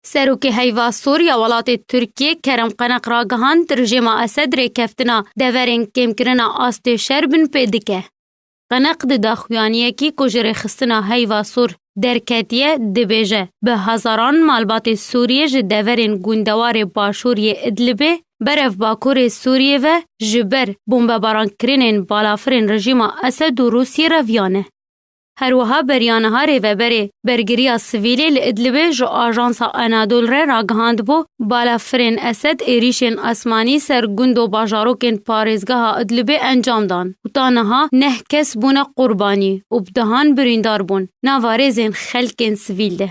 Serokê heyva Sûriya welatê Tirkiye Kerem Qeneq ragihand rejima Esed rêkeftina deverên kêmkirina astê şer bin pê dike. Qeneq di daxuyaniyekî ku ji rêxistina heyva Sûr derketiye dibêje bi hezaran malbatê Sûriyê ji deverên gûndewarê Başûriyê Idlibê berev Bakurê Sûriyê ve ji ber bombebarankirinên balafirên rejima Esed û Rûsyê reviyane. Herwiha beryaniha rêveberê bergiriya sivîlê li Idlibê ji ajansa Anadolu re ragihand balafirên Esed êrişên esmanî ser gund û bajarokên parêzgeha Idlibê encam dan û ta niha 9 kes bûne qurbanî û bi dihan birîndar bûn nava rêzên xelkên sivîl de.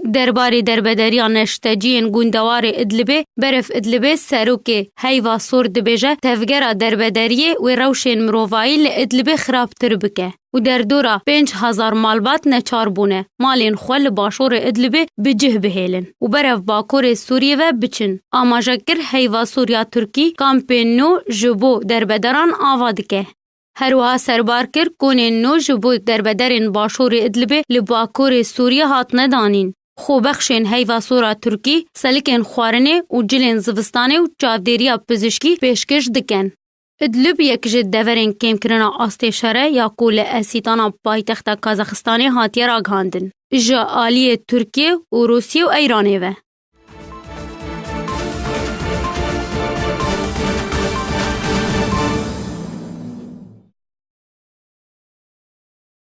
Derbarê derbederiya neşteciyên gûndewarê Idlibê berev Idlibê serokê heyva Sûr dibêje tevgera derbederiyê wê rewşên mirovayî li Idlibê xirabtir bike û derdora 5,000 malbat neçar bûne malên xwe li başûrê Idlibê bi cih bihêlin û berev Bakurê Sûriyê ve biçin. Amaje kir heyva Sûriya Tirkî kampên nû ji bo derbederan ava dike. Herwiha serbar kir konên nû ji bo derbederên başûrê Idlibê li Bakurê Sûriyê hatine danîn. Xwebexşên heyva Sûra Tirkî selikên xwarinê û cilên zivistanê û çavdêriya pizîşkî pêşkêş dikin. Idlib yek ji deverên kêmkirina astê şerê ya ku li Esîtana paytexta Kazaxistanê hatiye ragihandin ji aliyê Tirkiye û Rûsye û Îranê ve.